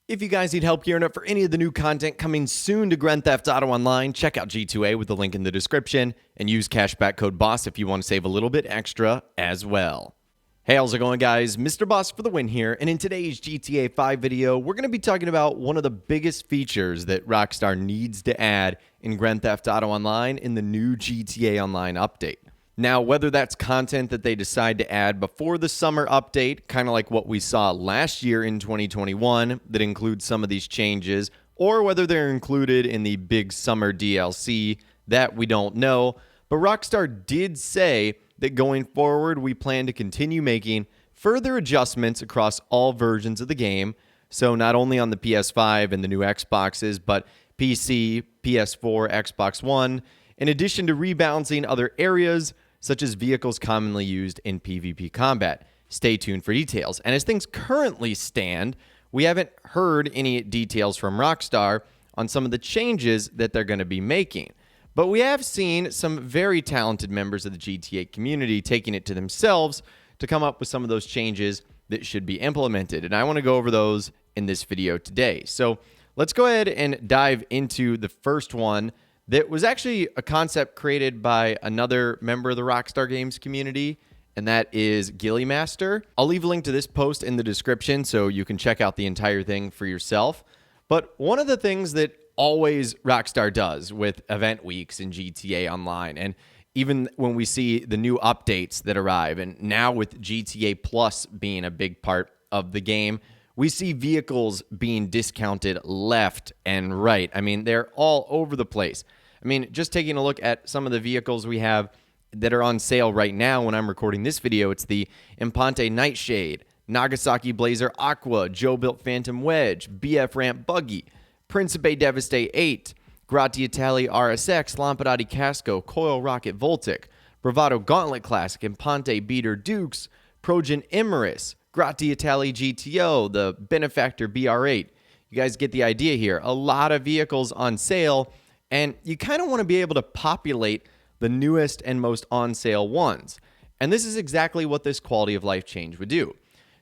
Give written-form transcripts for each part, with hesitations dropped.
If you guys need help gearing up for any of the new content coming soon to Grand Theft Auto Online, check out G2A with the link in the description and use cashback code BOSS if you want to save a little bit extra as well. Hey, how's it going, guys? Mr. Boss for the win here, and in today's GTA 5 video, we're going to be talking about one of the biggest features that Rockstar needs to add in Grand Theft Auto Online in the new GTA Online update. Now, whether that's content that they decide to add before the summer update, kind of like what we saw last year in 2021 that includes some of these changes, or whether they're included in the big summer DLC, that we don't know. But Rockstar did say that going forward, we plan to continue making further adjustments across all versions of the game. So not only on the PS5 and the new Xboxes, but PC, PS4, Xbox One, in addition to rebalancing other areas, such as vehicles commonly used in PvP combat. Stay tuned for details. And as things currently stand, we haven't heard any details from Rockstar on some of the changes that they're going to be making. But we have seen some very talented members of the GTA community taking it to themselves to come up with some of those changes that should be implemented. And I want to go over those in this video today. So let's go ahead and dive into the first one. That was actually a concept created by another member of the Rockstar Games community, and that is Gillymaster. I'll leave a link to this post in the description so you can check out the entire thing for yourself. But one of the things that always Rockstar does with event weeks in GTA Online, and even when we see the new updates that arrive, and now with GTA Plus being a big part of the game, we see vehicles being discounted left and right. I mean, they're all over the place. I mean, just taking a look at some of the vehicles we have that are on sale right now when I'm recording this video, it's the Impante Nightshade, Nagasaki Blazer Aqua, Joe Built Phantom Wedge, BF Ramp Buggy, Principe Devastate 8, Gratiatali RSX, Lampadati Casco, Coil Rocket Voltic, Bravado Gauntlet Classic, Impante Beater Dukes, Progen Imerus, Gratiatali GTO, the Benefactor BR8. You guys get the idea here. A lot of vehicles on sale, and you kind of want to be able to populate the newest and most on sale ones. And this is exactly what this quality of life change would do.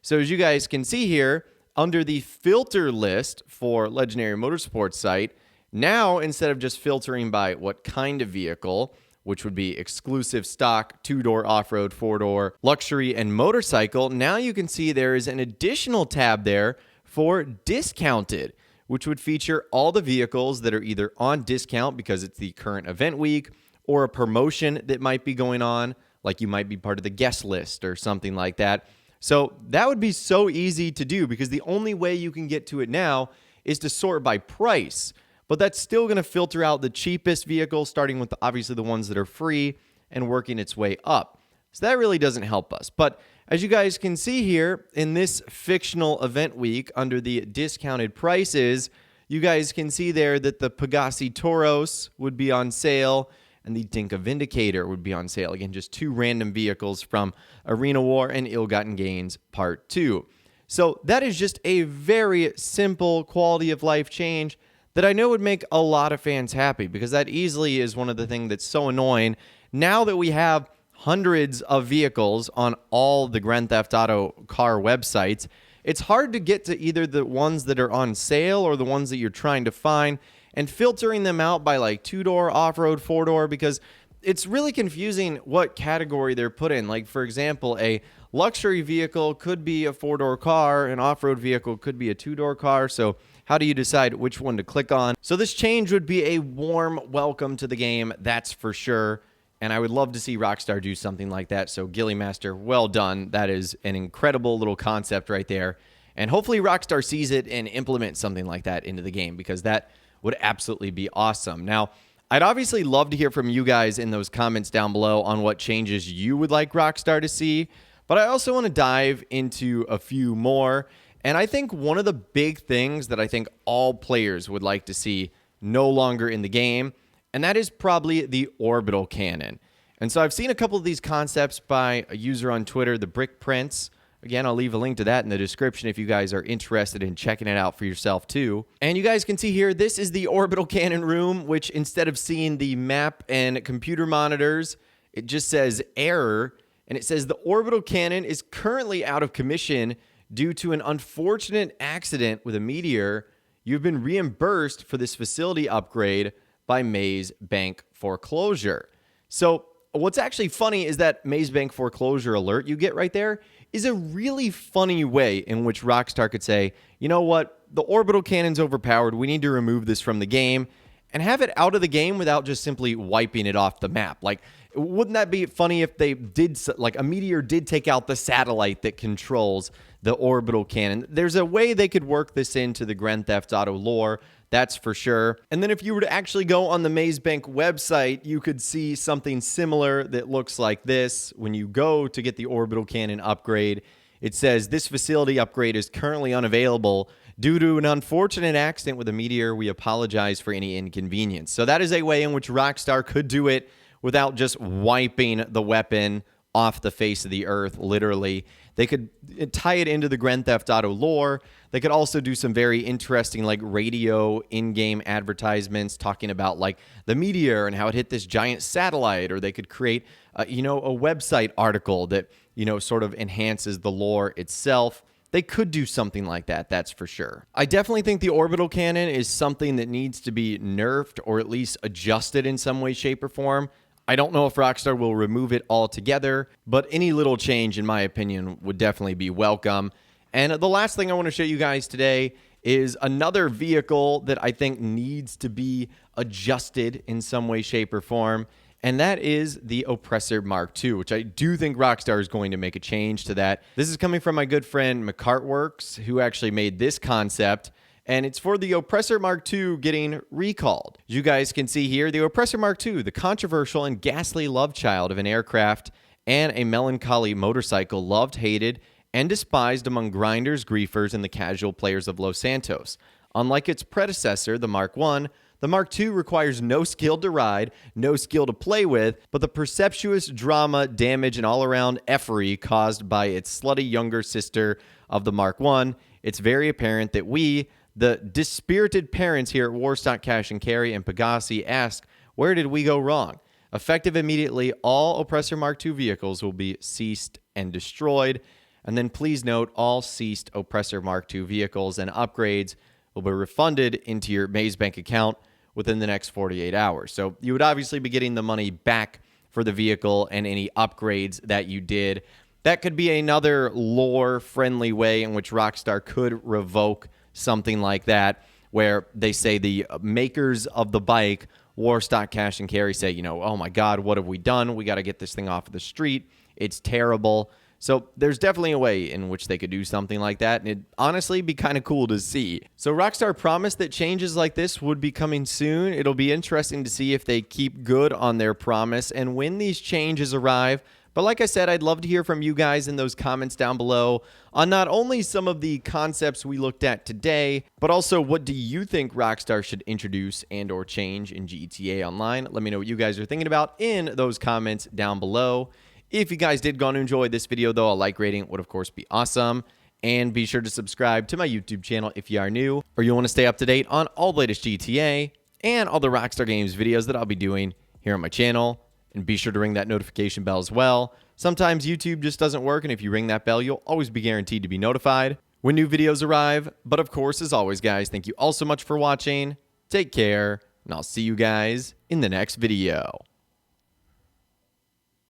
So as you guys can see here, under the filter list for Legendary Motorsports site, now instead of just filtering by what kind of vehicle, which would be exclusive stock, 2-door off-road, 4-door, luxury, and motorcycle, now you can see there is an additional tab there for discounted, which would feature all the vehicles that are either on discount because it's the current event week, or a promotion that might be going on, like you might be part of the guest list or something like that. So that would be so easy to do because the only way you can get to it now is to sort by price. But that's still going to filter out the cheapest vehicles, starting with obviously the ones that are free and working its way up. So that really doesn't help us. But as you guys can see here, in this fictional event week, under the discounted prices, you guys can see there that the Pegassi Toros would be on sale, and the Dinka Vindicator would be on sale. Again, just two random vehicles from Arena War and Ill-Gotten Gains Part 2. So that is just a very simple quality of life change that I know would make a lot of fans happy, because that easily is one of the things that's so annoying. Now that we have hundreds of vehicles on all the Grand Theft Auto car websites, it's hard to get to either the ones that are on sale or the ones that you're trying to find, and filtering them out by like 2-door, off-road, 4-door, because it's really confusing what category they're put in. Like, for example, a luxury vehicle could be a 4-door car, an off-road vehicle could be a 2-door car, so how do you decide which one to click on? So this change would be a warm welcome to the game, that's for sure. And I would love to see Rockstar do something like that. So Gillymaster, well done. That is an incredible little concept right there. And hopefully Rockstar sees it and implements something like that into the game, because that would absolutely be awesome. Now, I'd obviously love to hear from you guys in those comments down below on what changes you would like Rockstar to see. But I also want to dive into a few more. And I think one of the big things that I think all players would like to see no longer in the game, and that is probably the orbital cannon. And so I've seen a couple of these concepts by a user on Twitter, the Brick Prince. Again, I'll leave a link to that in the description if you guys are interested in checking it out for yourself too. And you guys can see here, this is the orbital cannon room, which instead of seeing the map and computer monitors, it just says error. And it says the orbital cannon is currently out of commission due to an unfortunate accident with a meteor, you've been reimbursed for this facility upgrade by Maze Bank Foreclosure. So what's actually funny is that Maze Bank Foreclosure alert you get right there is a really funny way in which Rockstar could say, you know what, the orbital cannon's overpowered, we need to remove this from the game, and have it out of the game without just simply wiping it off the map. Like, wouldn't that be funny if they did, like, a meteor did take out the satellite that controls the orbital cannon? There's a way they could work this into the Grand Theft Auto lore, that's for sure. And then if you were to actually go on the Maze Bank website, you could see something similar that looks like this. When you go to get the orbital cannon upgrade, it says, this facility upgrade is currently unavailable. Due to an unfortunate accident with a meteor, we apologize for any inconvenience. So that is a way in which Rockstar could do it without just wiping the weapon off the face of the earth, literally. They could tie it into the Grand Theft Auto lore. They could also do some very interesting, like, radio in-game advertisements talking about, like, the meteor and how it hit this giant satellite. Or they could create, a website article that, sort of enhances the lore itself. They could do something like that, that's for sure. I definitely think the orbital cannon is something that needs to be nerfed or at least adjusted in some way, shape, or form. I don't know if Rockstar will remove it altogether, but any little change, in my opinion, would definitely be welcome. And the last thing I want to show you guys today is another vehicle that I think needs to be adjusted in some way, shape, or form. And that is the Oppressor Mark II, which I do think Rockstar is going to make a change to that. This is coming from my good friend McCartworks, who actually made this concept. And it's for the Oppressor Mark II getting recalled. As you guys can see here, the Oppressor Mark II, the controversial and ghastly love child of an aircraft and a melancholy motorcycle, loved, hated, and despised among grinders, griefers, and the casual players of Los Santos. Unlike its predecessor, the Mark I, the Mark II requires no skill to ride, no skill to play with, but the perceptuous drama, damage, and all-around effery caused by its slutty younger sister of the Mark I. It's very apparent that we, the dispirited parents here at Warstock Cash and Carry and Pegassi, ask, where did we go wrong? Effective immediately, all Oppressor Mark II vehicles will be ceased and destroyed. And then please note, all ceased Oppressor Mark II vehicles and upgrades will be refunded into your Maze Bank account within the next 48 hours. So you would obviously be getting the money back for the vehicle and any upgrades that you did. That could be another lore-friendly way in which Rockstar could revoke something like that, where they say the makers of the bike, Warstock Cash and Carry, say, oh my God, what have we done? We got to get this thing off of the street. It's terrible. So there's definitely a way in which they could do something like that, and it'd honestly be kind of cool to see. So Rockstar promised that changes like this would be coming soon. It'll be interesting to see if they keep good on their promise and when these changes arrive. But like I said, I'd love to hear from you guys in those comments down below on not only some of the concepts we looked at today, but also what do you think Rockstar should introduce and or change in GTA Online? Let me know what you guys are thinking about in those comments down below. If you guys did go on and enjoy this video, though, a like rating would, of course, be awesome. And be sure to subscribe to my YouTube channel if you are new, or you want to stay up to date on all the latest GTA and all the Rockstar Games videos that I'll be doing here on my channel. And be sure to ring that notification bell as well. Sometimes YouTube just doesn't work, and if you ring that bell, you'll always be guaranteed to be notified when new videos arrive. But of course, as always, guys, thank you all so much for watching. Take care, and I'll see you guys in the next video.